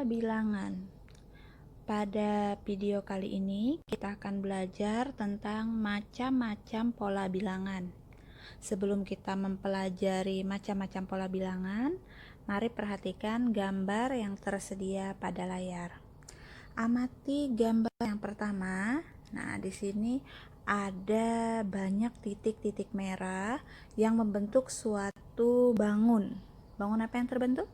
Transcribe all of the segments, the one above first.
Pola bilangan. Pada video kali ini kita akan belajar tentang macam-macam pola bilangan. Sebelum kita mempelajari macam-macam pola bilangan, mari perhatikan gambar yang tersedia pada layar. Amati gambar yang pertama. Nah, di sini ada banyak titik-titik merah yang membentuk suatu bangun. Bangun apa yang terbentuk?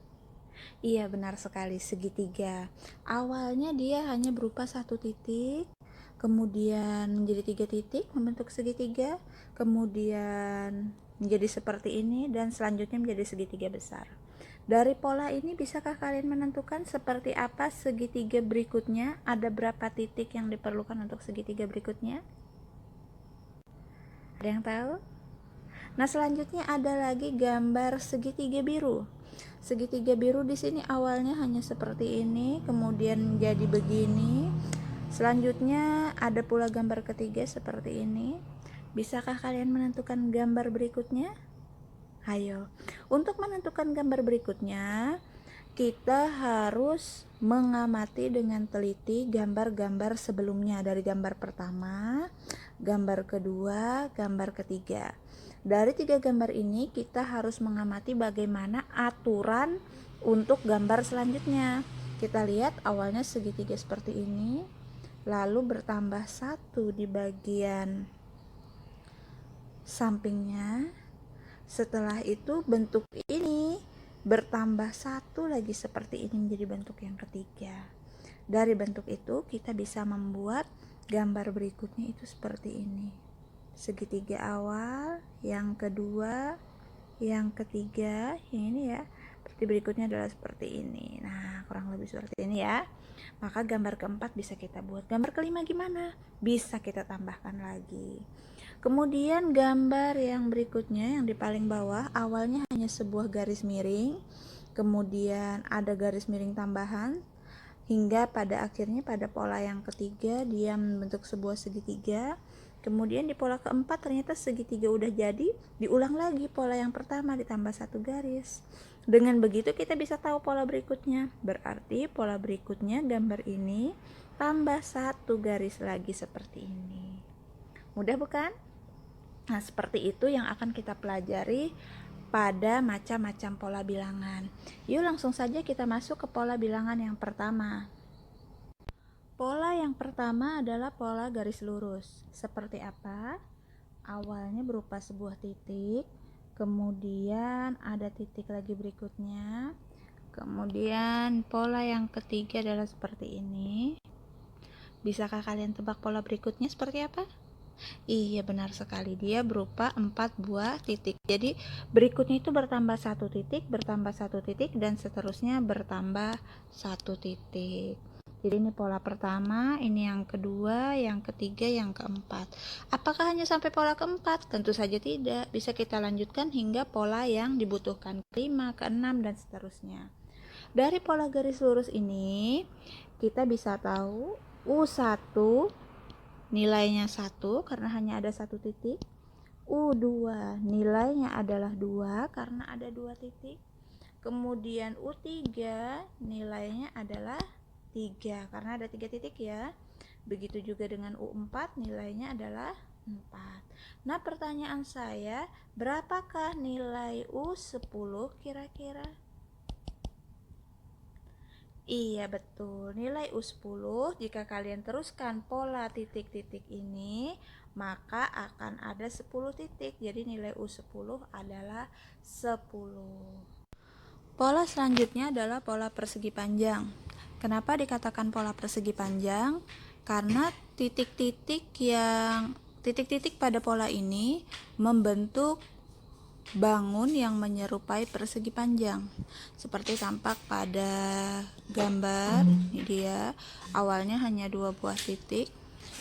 Iya, benar sekali, segitiga. Awalnya dia hanya berupa satu titik, kemudian menjadi 3 titik membentuk segitiga, kemudian menjadi seperti ini, dan selanjutnya menjadi segitiga besar. Dari pola ini bisakah kalian menentukan seperti apa segitiga berikutnya? Ada berapa titik yang diperlukan untuk segitiga berikutnya? Ada yang tahu? Nah, selanjutnya ada lagi gambar segitiga biru. Segitiga biru di sini awalnya hanya seperti ini, kemudian menjadi begini. Selanjutnya ada pula gambar ketiga seperti ini. Bisakah kalian menentukan gambar berikutnya? Ayo, untuk menentukan gambar berikutnya, kita harus mengamati dengan teliti gambar-gambar sebelumnya, dari gambar pertama, gambar kedua, gambar ketiga. Dari 3 gambar ini kita harus mengamati bagaimana aturan untuk gambar selanjutnya. Kita lihat awalnya segitiga seperti ini, lalu bertambah 1 di bagian sampingnya. Setelah itu bentuk ini bertambah 1 lagi seperti ini menjadi bentuk yang ketiga. Dari bentuk itu kita bisa membuat gambar berikutnya itu seperti ini. Segitiga awal, yang kedua, yang ketiga, yang ini ya. Berarti berikutnya adalah seperti ini. Nah, kurang lebih seperti ini ya. Maka gambar keempat bisa kita buat. Gambar kelima gimana? Bisa kita tambahkan lagi. Kemudian gambar yang berikutnya, yang di paling bawah, awalnya hanya sebuah garis miring, kemudian ada garis miring tambahan, hingga pada akhirnya pada pola yang ketiga dia membentuk sebuah segitiga. Kemudian di pola keempat ternyata segitiga udah jadi, diulang lagi pola yang pertama ditambah 1 garis. Dengan begitu kita bisa tahu pola berikutnya. Berarti pola berikutnya gambar ini tambah 1 garis lagi seperti ini. Mudah bukan? Nah, seperti itu yang akan kita pelajari pada macam-macam pola bilangan. Yuk langsung saja kita masuk ke pola bilangan yang pertama. Pola yang pertama adalah pola garis lurus. Seperti apa? Awalnya berupa sebuah titik, kemudian ada titik lagi berikutnya. Kemudian pola yang ketiga adalah seperti ini. Bisakah kalian tebak pola berikutnya seperti apa? Iya, benar sekali, dia berupa 4 buah titik. Jadi berikutnya itu bertambah 1 titik, bertambah 1 titik, dan seterusnya bertambah 1 titik. Jadi ini pola pertama, ini yang kedua, yang ketiga, yang keempat. Apakah hanya sampai pola keempat? Tentu saja tidak. Bisa kita lanjutkan hingga pola yang dibutuhkan, kelima, keenam, dan seterusnya. Dari pola garis lurus ini kita bisa tahu U1 nilainya 1 karena hanya ada 1 titik. U2 nilainya adalah 2 karena ada 2 titik. Kemudian U3 nilainya adalah 3 karena ada 3 titik ya. Begitu juga dengan U4 nilainya adalah 4. Nah, pertanyaan saya, berapakah nilai U10 kira-kira? Iya, betul. Nilai U10 jika kalian teruskan pola titik-titik ini, maka akan ada 10 titik. Jadi nilai U10 adalah 10. Pola selanjutnya adalah pola persegi panjang. Kenapa dikatakan pola persegi panjang? Karena titik-titik pada pola ini membentuk bangun yang menyerupai persegi panjang. Seperti tampak pada gambar, ini dia. Awalnya hanya 2 buah titik.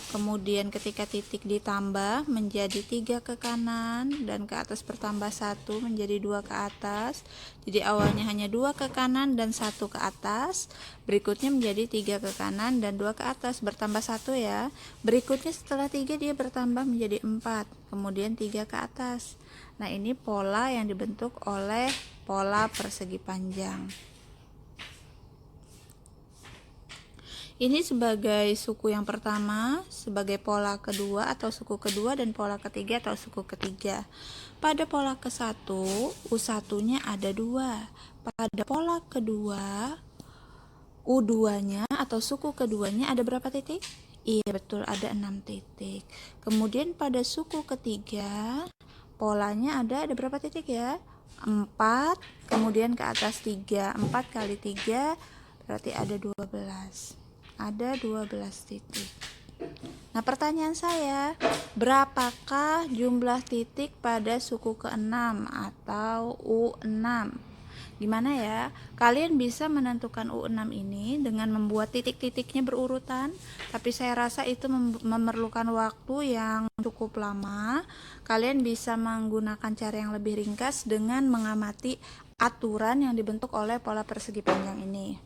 Kemudian ketika titik ditambah menjadi 3 ke kanan dan ke atas bertambah 1 menjadi 2 ke atas. Jadi awalnya hanya 2 ke kanan dan 1 ke atas. Berikutnya menjadi 3 ke kanan dan 2 ke atas, bertambah 1 ya. Berikutnya setelah 3 dia bertambah menjadi 4, kemudian 3 ke atas. Nah, ini pola yang dibentuk oleh pola persegi panjang. Ini sebagai suku yang pertama, sebagai pola kedua atau suku kedua, dan pola ketiga atau suku ketiga. Pada pola ke-1, U1-nya ada 2. Pada pola kedua, U2-nya atau suku keduanya ada berapa titik? Iya betul, ada 6 titik. Kemudian pada suku ketiga, polanya ada berapa titik ya? 4, kemudian ke atas 3. 4 kali 3 berarti ada 12. Ada 12 titik. Nah, pertanyaan saya, berapakah jumlah titik pada suku ke-6 atau U6? Gimana ya? Kalian bisa menentukan U6 ini dengan membuat titik-titiknya berurutan, tapi saya rasa itu memerlukan waktu yang cukup lama. Kalian bisa menggunakan cara yang lebih ringkas dengan mengamati aturan yang dibentuk oleh pola persegi panjang ini.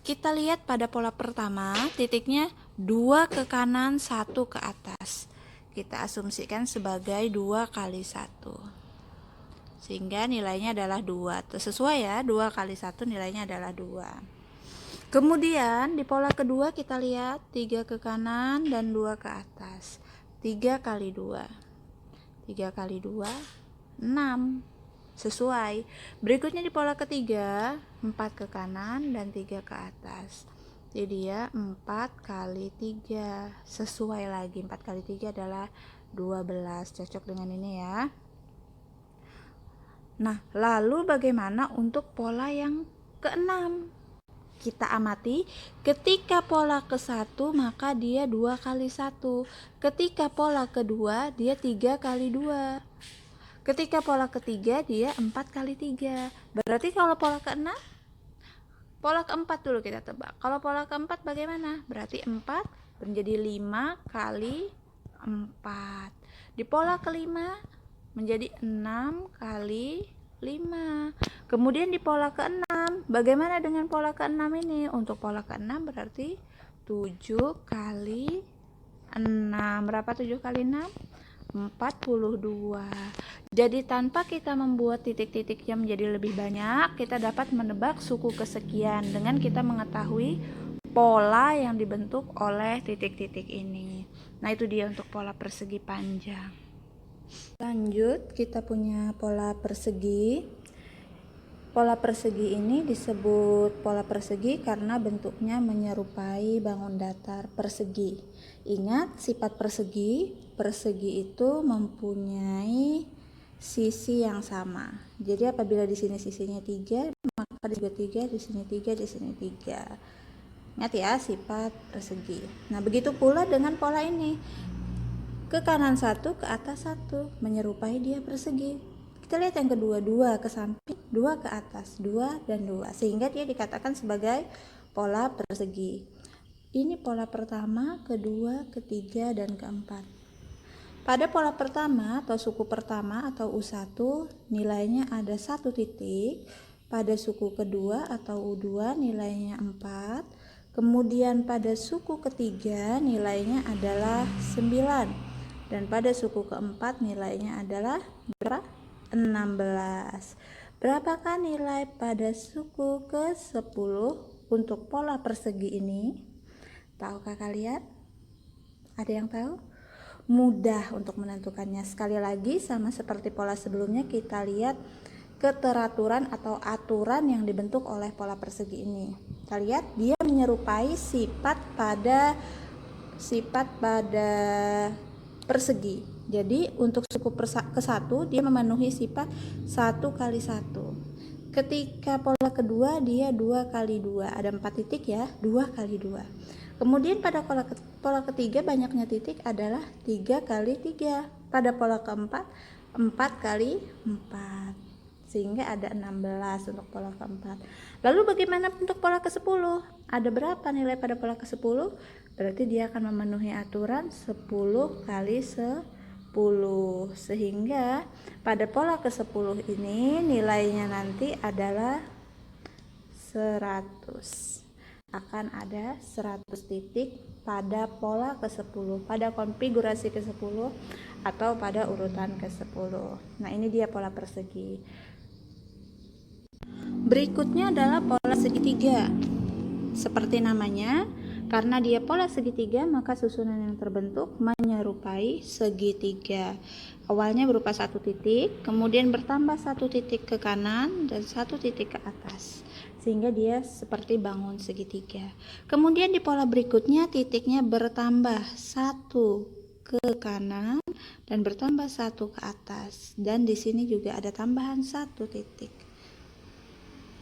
Kita lihat pada pola pertama, titiknya 2 ke kanan, 1 ke atas. Kita asumsikan sebagai 2 kali 1. Sehingga nilainya adalah 2. Sesuai ya, 2 kali 1 nilainya adalah 2. Kemudian di pola kedua kita lihat 3 ke kanan dan 2 ke atas. 3 kali 2. 3 kali 2, 6. Sesuai. Berikutnya di pola ketiga, 4 ke kanan dan 3 ke atas. Jadi ya 4 kali 3. Sesuai lagi, 4 kali 3 adalah 12. Cocok dengan ini ya. Nah, lalu bagaimana untuk pola yang ke-6? Kita amati, ketika pola ke-1 maka dia 2 kali 1. Ketika pola kedua dia 3 kali 2. Ketika pola ketiga dia 4 kali 3. Berarti kalau pola ke-6, pola keempat dulu kita tebak. Kalau pola keempat bagaimana? Berarti 4 menjadi 5 kali 4. Di pola kelima menjadi 6 kali 5. Kemudian di pola ke-6, bagaimana dengan pola ke-6 ini? Untuk pola ke-6 berarti 7 kali 6. Berapa 7 kali 6? 42. Jadi tanpa kita membuat titik-titiknya menjadi lebih banyak, kita dapat menebak suku kesekian dengan kita mengetahui pola yang dibentuk oleh titik-titik ini. Nah, itu dia untuk pola persegi panjang. Lanjut, kita punya pola persegi. Pola persegi ini disebut pola persegi karena bentuknya menyerupai bangun datar persegi. Ingat, sifat persegi itu mempunyai sisi yang sama. Jadi apabila di sini sisinya 3, maka juga 3, di sini 3, di sini 3. Ingat ya, sifat persegi. Nah, begitu pula dengan pola ini. Ke kanan 1, ke atas 1, menyerupai dia persegi. Kita lihat yang kedua, 2 ke samping, 2 ke atas, 2 dan 2, sehingga dia dikatakan sebagai pola persegi. Ini pola pertama, kedua, ketiga, dan keempat. Pada pola pertama atau suku pertama atau U1, nilainya ada 1 titik. Pada suku kedua atau U2 nilainya 4. Kemudian pada suku ketiga nilainya adalah 9. Dan pada suku keempat nilainya adalah berapa? 16. Berapakah nilai pada suku ke-10 untuk pola persegi ini? Tahukah kalian? Ada yang tahu? Mudah untuk menentukannya. Sekali lagi, sama seperti pola sebelumnya, kita lihat keteraturan atau aturan yang dibentuk oleh pola persegi ini. Kita lihat dia menyerupai sifat pada persegi. Jadi untuk suku ke-1 dia memenuhi sifat 1 kali 1. Ketika pola kedua dia 2 kali 2. Ada 4 titik ya, 2 kali 2. Kemudian pada pola ketiga banyaknya titik adalah 3 kali 3. Pada pola keempat 4 kali 4. Sehingga ada 16 untuk pola keempat. Lalu bagaimana untuk pola ke-10? Ada berapa nilai pada pola ke-10? Berarti dia akan memenuhi aturan 10 kali 10. Sehingga pada pola ke-10 ini nilainya nanti adalah 100. Akan ada 100 titik pada pola ke-10, pada konfigurasi ke-10 atau pada urutan ke-10. Nah, ini dia pola persegi. Berikutnya adalah pola segitiga. Seperti namanya, Karena dia pola segitiga, maka susunan yang terbentuk menyerupai segitiga. Awalnya berupa satu titik, kemudian bertambah satu titik ke kanan dan satu titik ke atas, sehingga dia seperti bangun segitiga. Kemudian di pola berikutnya titiknya bertambah satu ke kanan dan bertambah satu ke atas, dan di sini juga ada tambahan satu titik.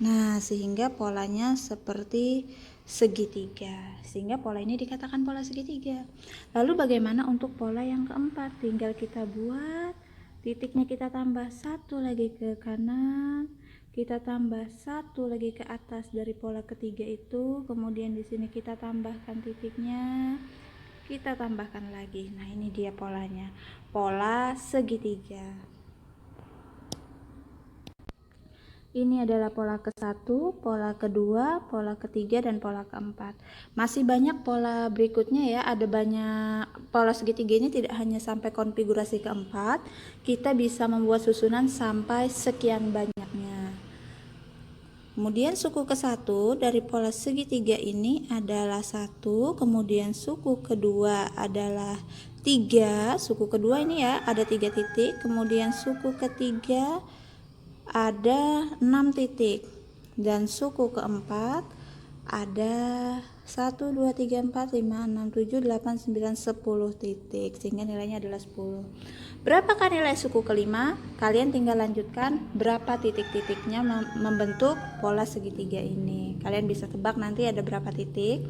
Nah, sehingga polanya seperti segitiga, sehingga pola ini dikatakan pola segitiga. Lalu bagaimana untuk pola yang keempat? Tinggal kita buat, titiknya kita tambah satu lagi ke kanan, kita tambah satu lagi ke atas dari pola ketiga itu, kemudian di sini kita tambahkan titiknya, kita tambahkan lagi. Nah, ini dia polanya, pola segitiga. Ini adalah pola ke-1, pola kedua, pola ketiga, dan pola keempat. Masih banyak pola berikutnya ya, ada banyak pola segitiga ini, tidak hanya sampai konfigurasi keempat, kita bisa membuat susunan sampai sekian banyaknya. Kemudian suku ke-1 dari pola segitiga ini adalah 1, kemudian suku kedua adalah 3, suku kedua ini ya ada 3 titik, kemudian suku ketiga ada 6 titik, dan suku keempat ada 1, 2, 3, 4, 5, 6, 7, 8, 9, 10 titik, sehingga nilainya adalah 10. Berapakah nilai suku kelima? Kalian tinggal lanjutkan berapa titik-titiknya membentuk pola segitiga ini. Kalian bisa tebak nanti ada berapa titik.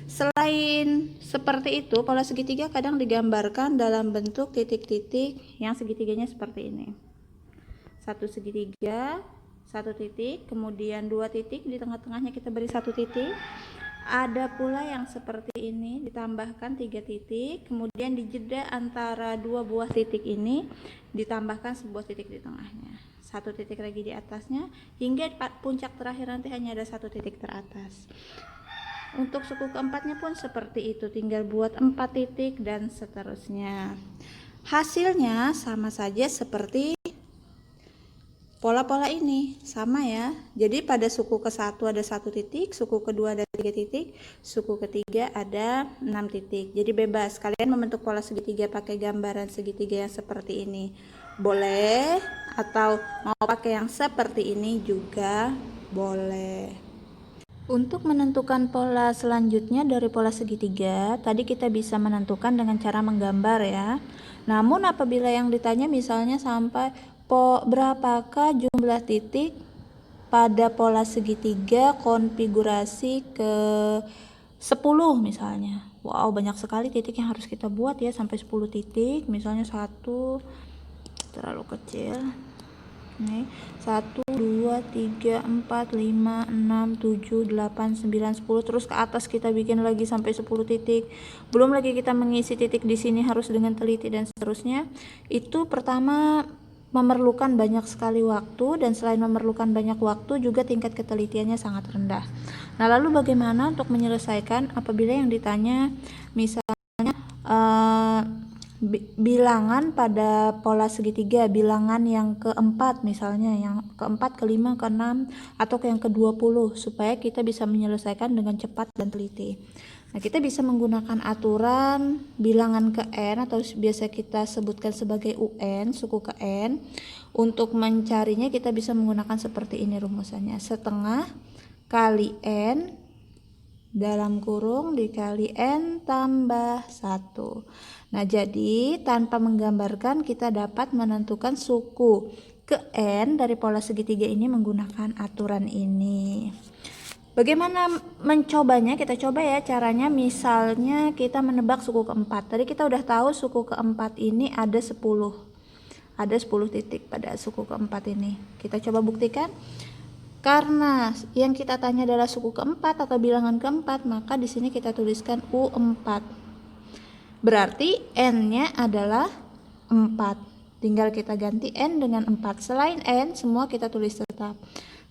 Selain seperti itu, pola segitiga kadang digambarkan dalam bentuk titik-titik yang segitiganya seperti ini. Satu segitiga, satu titik, kemudian 2 titik, di tengah-tengahnya kita beri 1 titik. Ada pula yang seperti ini, ditambahkan 3 titik, kemudian di jeda antara 2 buah titik ini ditambahkan sebuah titik di tengahnya, 1 titik lagi di atasnya, hingga puncak terakhir nanti hanya ada 1 titik teratas. Untuk suku keempatnya pun seperti itu, tinggal buat 4 titik dan seterusnya. Hasilnya sama saja seperti pola-pola ini, sama ya. Jadi pada suku ke-1 ada 1 titik, suku kedua ada 3 titik, suku ketiga ada 6 titik. Jadi bebas, kalian membentuk pola segitiga pakai gambaran segitiga yang seperti ini boleh, atau mau pakai yang seperti ini juga boleh. Untuk menentukan pola selanjutnya dari pola segitiga, tadi kita bisa menentukan dengan cara menggambar ya. Namun apabila yang ditanya misalnya sampai berapakah jumlah titik pada pola segitiga konfigurasi ke 10 misalnya. Wow, banyak sekali titik yang harus kita buat ya, sampai 10 titik. Misalnya 1 terlalu kecil. Nih, 1, 2, 3, 4, 5, 6, 7, 8, 9, 10, terus ke atas kita bikin lagi sampai 10 titik. Belum lagi kita mengisi titik di sini harus dengan teliti dan seterusnya. Itu pertama memerlukan banyak sekali waktu, dan selain memerlukan banyak waktu juga tingkat ketelitiannya sangat rendah. Nah, lalu bagaimana untuk menyelesaikan apabila yang ditanya misalnya bilangan pada pola segitiga, bilangan yang keempat misalnya, yang keempat, kelima, keenam, atau yang ke-20, supaya kita bisa menyelesaikan dengan cepat dan teliti. Nah, kita bisa menggunakan aturan bilangan ke n, atau biasa kita sebutkan sebagai UN, suku ke n. Untuk mencarinya kita bisa menggunakan seperti ini rumusannya, setengah kali n dalam kurung dikali n tambah 1. Nah, jadi tanpa menggambarkan kita dapat menentukan suku ke n dari pola segitiga ini menggunakan aturan ini. Bagaimana mencobanya? Kita coba ya caranya. Misalnya kita menebak suku keempat. Tadi kita udah tahu suku keempat ini ada 10. Ada 10 titik pada suku keempat ini. Kita coba buktikan. Karena yang kita tanya adalah suku keempat atau bilangan keempat, maka di sini kita tuliskan U4. Berarti n-nya adalah 4. Tinggal kita ganti n dengan 4. Selain n, semua kita tulis tetap.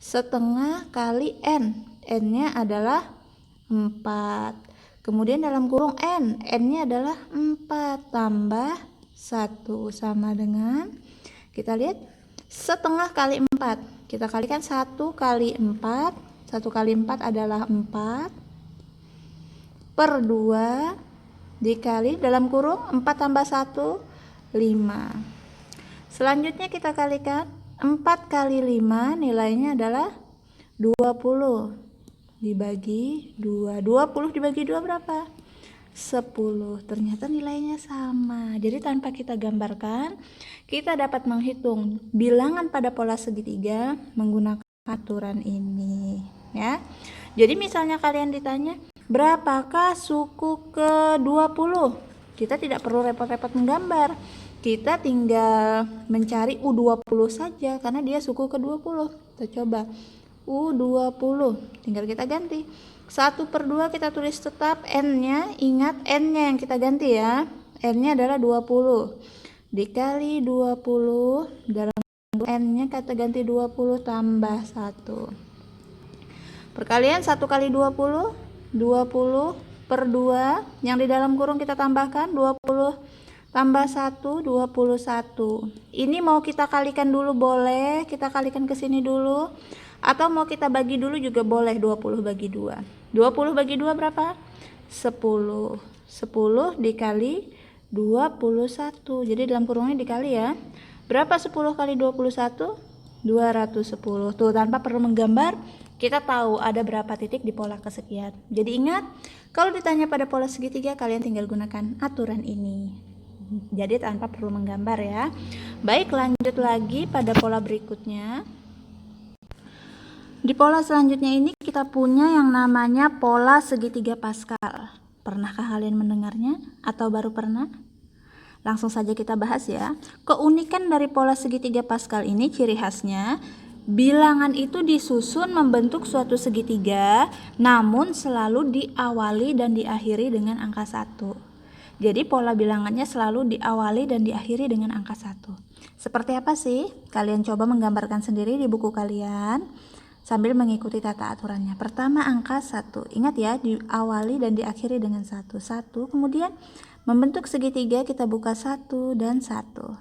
Setengah kali n. N-nya adalah 4. Kemudian dalam kurung n-nya adalah 4 tambah 1 sama dengan, kita lihat, setengah kali 4. Kita kalikan 1 kali 4. 1 kali 4 adalah 4. per 2 dikali dalam kurung 4 tambah 1, 5. Selanjutnya kita kalikan 4 kali 5 nilainya adalah 20 dibagi 2. 20 dibagi 2 berapa? 10. Ternyata nilainya sama. Jadi tanpa kita gambarkan, kita dapat menghitung bilangan pada pola segitiga menggunakan aturan ini, ya. Jadi misalnya kalian ditanya, berapakah suku ke-20? Kita tidak perlu repot-repot menggambar. Kita tinggal mencari U20 saja karena dia suku ke-20. Kita coba U20, tinggal kita ganti 1 per 2 kita tulis tetap, N-nya, ingat N-nya yang kita ganti ya, N-nya adalah 20 dikali 20 dalam N-nya kita ganti 20 tambah 1. Perkalian 1 kali 20 per 2 yang di dalam kurung kita tambahkan 20 tambah 1, 21. Ini mau kita kalikan dulu boleh, kita kalikan ke sini dulu, atau mau kita bagi dulu juga boleh. 20 bagi 2. 20 bagi 2 berapa? 10. 10 dikali 21. Jadi dalam kurungnya dikali ya. Berapa 10 kali 21? 210. Tuh, tanpa perlu menggambar, kita tahu ada berapa titik di pola kesekian. Jadi ingat, kalau ditanya pada pola segitiga, kalian tinggal gunakan aturan ini. Jadi tanpa perlu menggambar ya. Baik, lanjut lagi pada pola berikutnya. Di pola selanjutnya ini kita punya yang namanya pola segitiga Pascal. Pernahkah kalian mendengarnya atau baru pernah? Langsung saja kita bahas ya. Keunikan dari pola segitiga Pascal ini ciri khasnya, bilangan itu disusun membentuk suatu segitiga, namun selalu diawali dan diakhiri dengan angka 1. Jadi pola bilangannya selalu diawali dan diakhiri dengan angka 1. Seperti apa sih? Kalian coba menggambarkan sendiri di buku kalian sambil mengikuti tata aturannya. Pertama angka 1. Ingat ya, diawali dan diakhiri dengan 1. 1, kemudian membentuk segitiga kita buka 1 dan 1.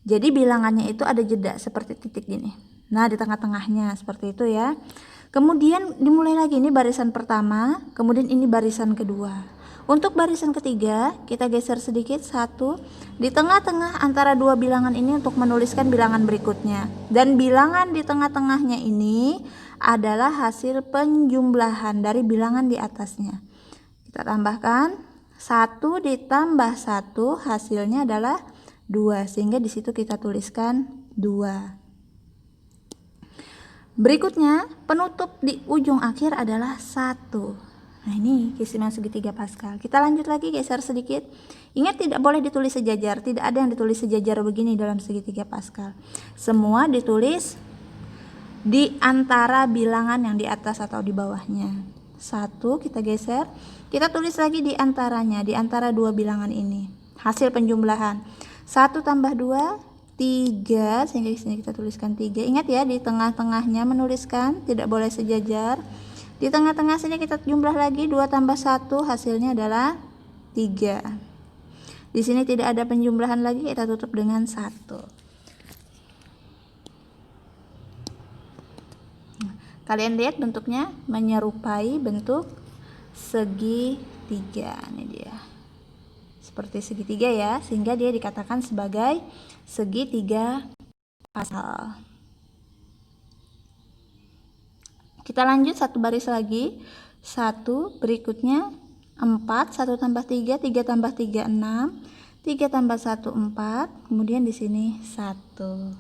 Jadi bilangannya itu ada jeda seperti titik gini. Nah, di tengah-tengahnya seperti itu ya. Kemudian dimulai lagi, ini barisan pertama, kemudian ini barisan kedua. Untuk barisan ketiga, kita geser sedikit 1 di tengah-tengah antara dua bilangan ini untuk menuliskan bilangan berikutnya. Dan bilangan di tengah-tengahnya ini adalah hasil penjumlahan dari bilangan di atasnya. Kita tambahkan 1 ditambah 1 hasilnya adalah 2, sehingga di situ kita tuliskan 2. Berikutnya, penutup di ujung akhir adalah 1. Nah, ini keistimewaan segitiga Pascal. Kita lanjut lagi, geser sedikit. Ingat, tidak boleh ditulis sejajar. Tidak ada yang ditulis sejajar begini dalam segitiga Pascal. Semua ditulis di antara bilangan yang di atas atau di bawahnya. 1 kita geser, kita tulis lagi di antaranya, di antara dua bilangan ini. Hasil penjumlahan 1 tambah 2, 3, sehingga di sini kita tuliskan 3. Ingat ya, di tengah-tengahnya menuliskan, tidak boleh sejajar. Di tengah-tengah sini kita jumlah lagi, 2 tambah 1 hasilnya adalah 3. Di sini tidak ada penjumlahan lagi, kita tutup dengan 1. Kalian lihat bentuknya menyerupai bentuk segitiga. Ini dia. Seperti segitiga ya, sehingga dia dikatakan sebagai segitiga Pascal. Kita lanjut satu baris lagi. 1, berikutnya 4, 1 tambah 3, 3 tambah 3, 6, 3 tambah 1, 4, kemudian di sini 1.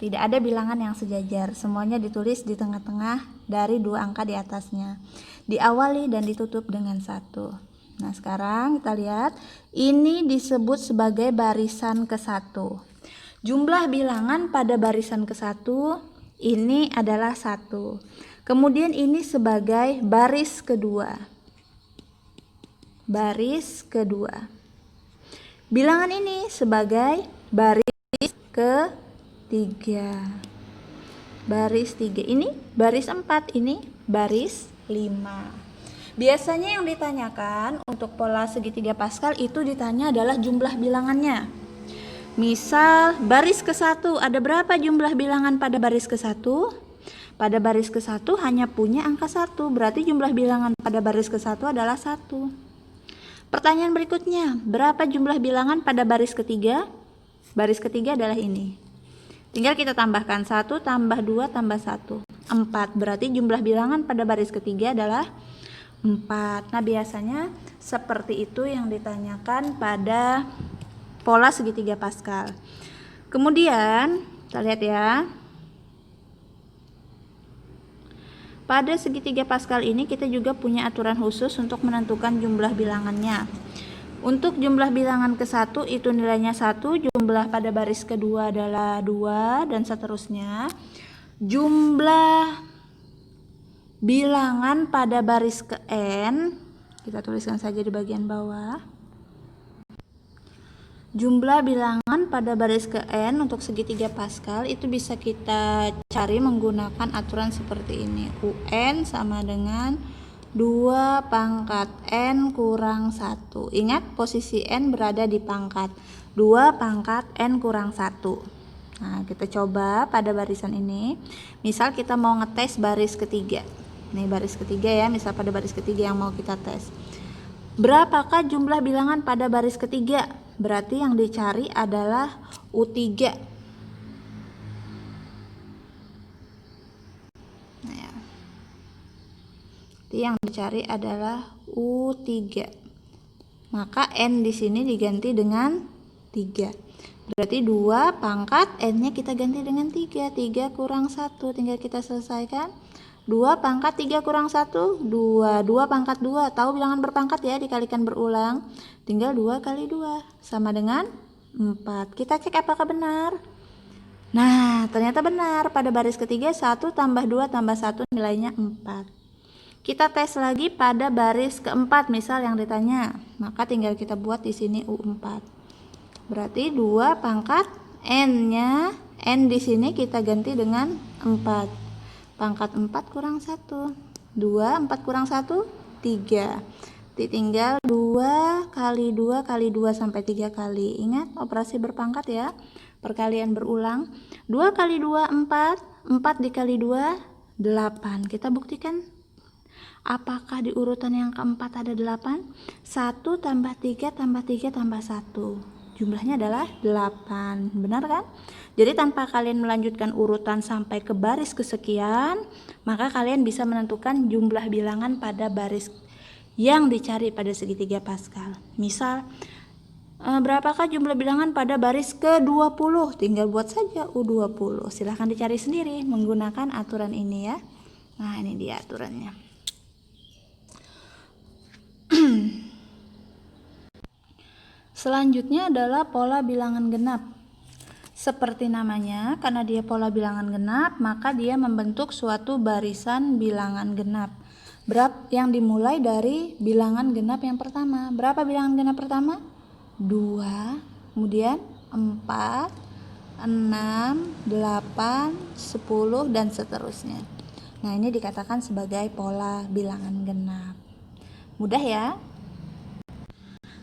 Tidak ada bilangan yang sejajar, semuanya ditulis di tengah-tengah dari dua angka di atasnya. Diawali dan ditutup dengan 1. Nah, sekarang kita lihat, ini disebut sebagai barisan ke-1. Jumlah bilangan pada barisan ke-1 ini adalah 1. Kemudian ini sebagai baris kedua. Baris kedua. Bilangan ini sebagai baris ketiga. Baris 3. Ini baris 4, ini baris 5. Biasanya yang ditanyakan untuk pola segitiga Pascal itu ditanya adalah jumlah bilangannya. Misal baris ke-1, ada berapa jumlah bilangan pada baris ke-1? pada baris ke-1 hanya punya angka 1, berarti jumlah bilangan pada baris ke-1 adalah 1. Pertanyaan berikutnya, berapa jumlah bilangan pada baris ketiga? Baris ketiga adalah ini. Tinggal kita tambahkan 1 tambah 2 tambah 1, 4. Berarti jumlah bilangan pada baris ketiga adalah 4. Nah, biasanya seperti itu yang ditanyakan pada pola segitiga Pascal. Kemudian, kita lihat ya. Pada segitiga Pascal ini kita juga punya aturan khusus untuk menentukan jumlah bilangannya. Untuk jumlah bilangan ke-1 itu nilainya 1, jumlah pada baris kedua adalah 2, dan seterusnya. Jumlah bilangan pada baris ke-n, kita tuliskan saja di bagian bawah. Jumlah bilangan pada baris ke-n untuk segitiga Pascal itu bisa kita cari menggunakan aturan seperti ini. UN sama dengan 2 pangkat n kurang 1. Ingat, posisi n berada di pangkat. 2 pangkat n kurang 1. Nah, kita coba pada barisan ini. Misal kita mau ngetes baris ketiga. Nih baris ketiga ya, misal pada baris ketiga yang mau kita tes. Berapakah jumlah bilangan pada baris ketiga? Berarti yang dicari adalah U3. Nah, ya. Yang dicari adalah U3. Maka N di sini diganti dengan 3. Berarti 2 pangkat N-nya kita ganti dengan 3. 3 kurang 1. Tinggal kita selesaikan. 2 pangkat 3 kurang 1, 2. 2 pangkat 2. Tahu bilangan berpangkat ya, dikalikan berulang. Tinggal 2 kali 2 sama dengan 4. Kita cek apakah benar. Nah, ternyata benar. Pada baris ketiga 1 tambah 2 tambah 1 nilainya 4. Kita tes lagi pada baris keempat, misal yang ditanya. Maka tinggal kita buat di sini U4. Berarti 2 pangkat N-nya, N di sini kita ganti dengan 4. Pangkat 4 kurang 1. 2, 4 kurang 1, 3. Tinggal 2 kali 2 kali 2 sampai 3 kali. Ingat, operasi berpangkat ya. Perkalian berulang. 2 kali 2, 4. 4 dikali 2, 8. Kita buktikan. Apakah di urutan yang keempat ada 8? 1 tambah 3 tambah 3 tambah 1. Jumlahnya adalah 8. Benar kan? Jadi tanpa kalian melanjutkan urutan sampai ke baris kesekian, maka kalian bisa menentukan jumlah bilangan pada baris yang dicari pada segitiga Pascal. Misal, berapakah jumlah bilangan pada baris ke-20? Tinggal buat saja U20. Silahkan dicari sendiri menggunakan aturan ini ya. Nah, ini dia aturannya. Selanjutnya adalah pola bilangan genap. Seperti namanya, karena dia pola bilangan genap, maka dia membentuk suatu barisan bilangan genap. Yang dimulai dari bilangan genap yang pertama. Berapa bilangan genap pertama? 2, kemudian 4, 6, 8, 10, dan seterusnya. Nah, ini dikatakan sebagai pola bilangan genap. Mudah ya?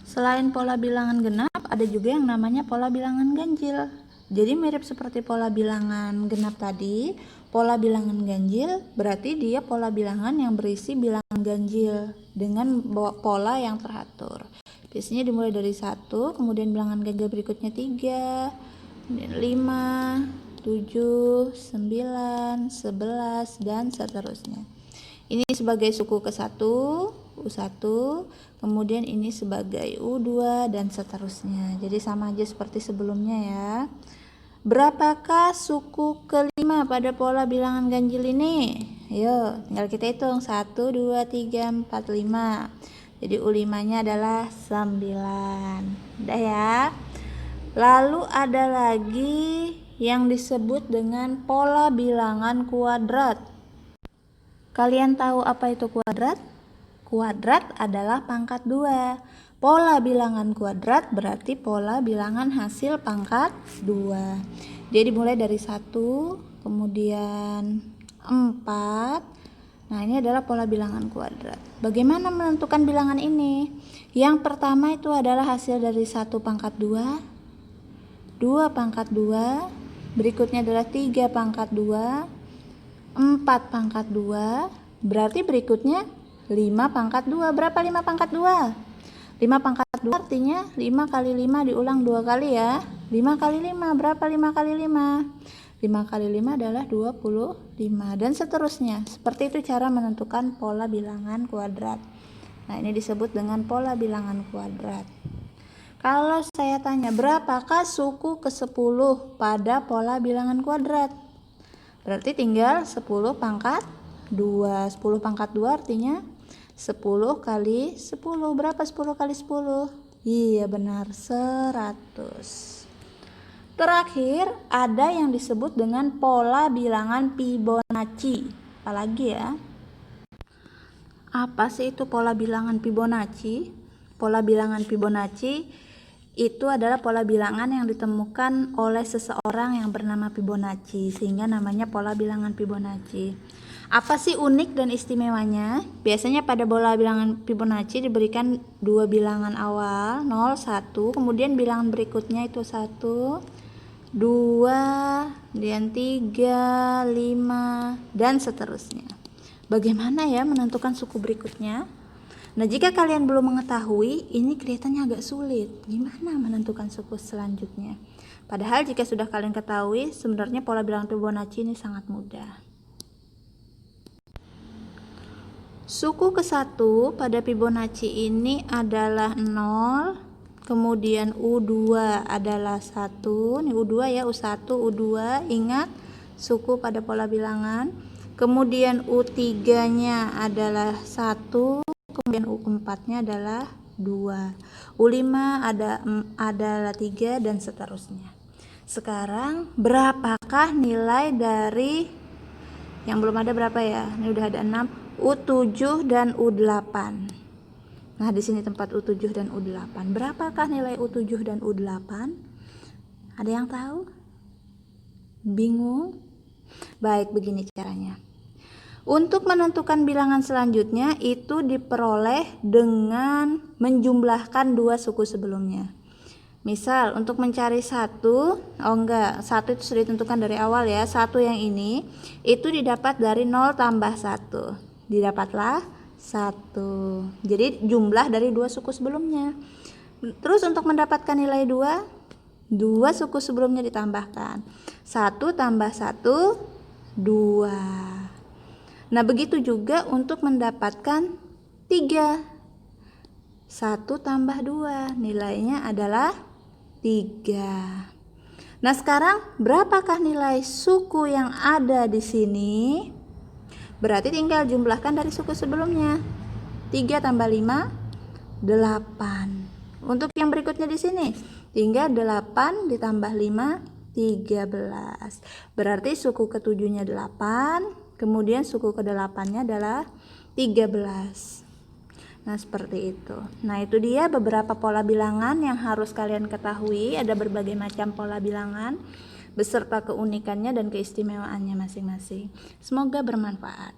Selain pola bilangan genap, ada juga yang namanya pola bilangan ganjil. Jadi mirip seperti pola bilangan genap tadi, pola bilangan ganjil berarti dia pola bilangan yang berisi bilangan ganjil dengan pola yang teratur. Biasanya dimulai dari 1, kemudian bilangan ganjil berikutnya 3, 5, 7, 9, 11, dan seterusnya. Ini sebagai suku ke-1, U1, kemudian ini sebagai U2, dan seterusnya. Jadi sama aja seperti sebelumnya ya. Berapakah suku kelima pada pola bilangan ganjil ini? Ayo, tinggal kita hitung. 1, 2, 3, 4, 5. Jadi U5-nya adalah 9. Udah ya. Lalu ada lagi yang disebut dengan pola bilangan kuadrat. Kalian tahu apa itu kuadrat? Kuadrat adalah pangkat 2. Pola bilangan kuadrat berarti pola bilangan hasil pangkat 2. Jadi mulai dari 1, kemudian 4. Nah, ini adalah pola bilangan kuadrat. Bagaimana menentukan bilangan ini? Yang pertama itu adalah hasil dari 1 pangkat 2, 2 pangkat 2, berikutnya adalah 3 pangkat 2, 4 pangkat 2, berarti berikutnya 5 pangkat 2. Berapa 5 pangkat 2? 5 pangkat 2 artinya 5 kali 5 diulang 2 kali ya. 5 kali 5, berapa 5 kali 5? 5 kali 5 adalah 25, dan seterusnya. Seperti itu cara menentukan pola bilangan kuadrat. Nah, ini disebut dengan pola bilangan kuadrat. Kalau saya tanya, berapakah suku ke-10 pada pola bilangan kuadrat? Berarti tinggal 10 pangkat 2. 10 pangkat 2 artinya 10 kali 10. Berapa 10 kali 10? Iya benar, 100. Terakhir, ada yang disebut dengan pola bilangan Fibonacci. Apalagi ya? Apa sih itu pola bilangan Fibonacci? Pola bilangan Fibonacci itu adalah pola bilangan yang ditemukan oleh seseorang yang bernama Fibonacci, sehingga namanya pola bilangan Fibonacci. Apa sih unik dan istimewanya? Biasanya pada pola bilangan Fibonacci diberikan dua bilangan awal, 0, 1, kemudian bilangan berikutnya itu 1, 2, dan 3, 5, dan seterusnya. Bagaimana ya menentukan suku berikutnya? Nah, jika kalian belum mengetahui, ini kelihatannya agak sulit. Gimana menentukan suku selanjutnya? Padahal jika sudah kalian ketahui, sebenarnya pola bilangan Fibonacci ini sangat mudah. Suku ke-1 pada Fibonacci ini adalah 0, kemudian U2 adalah 1. Ini U2 ya, U1, U2. Ingat suku pada pola bilangan. Kemudian U3-nya adalah 1, kemudian U4-nya adalah 2. U5 adalah 3, dan seterusnya. Sekarang berapakah nilai dari yang belum ada berapa ya? Ini udah ada 6, U7 dan U8. Nah, di sini tempat U7 dan U8. Berapakah nilai U7 dan U8? Ada yang tahu? Bingung? Baik, begini caranya. Untuk menentukan bilangan selanjutnya itu diperoleh dengan menjumlahkan dua suku sebelumnya. Misal untuk mencari 1 itu sudah ditentukan dari awal ya. 1 yang ini itu didapat dari 0 tambah 1. Didapatlah 1. Jadi jumlah dari dua suku sebelumnya. Terus untuk mendapatkan nilai 2, dua suku sebelumnya ditambahkan. 1 tambah 1, 2. Nah, begitu juga untuk mendapatkan 3. 1 tambah 2, nilainya adalah 3. Nah, sekarang berapakah nilai suku yang ada di sini? Berarti tinggal jumlahkan dari suku sebelumnya. 3 tambah 5, 8. Untuk yang berikutnya di sini, tinggal 8 ditambah 5, 13. Berarti suku ke-7-nya 8. Kemudian suku ke-8-nya adalah 13. Nah, seperti itu. Nah, itu dia beberapa pola bilangan yang harus kalian ketahui. Ada berbagai macam pola bilangan beserta keunikannya dan keistimewaannya masing-masing. Semoga bermanfaat.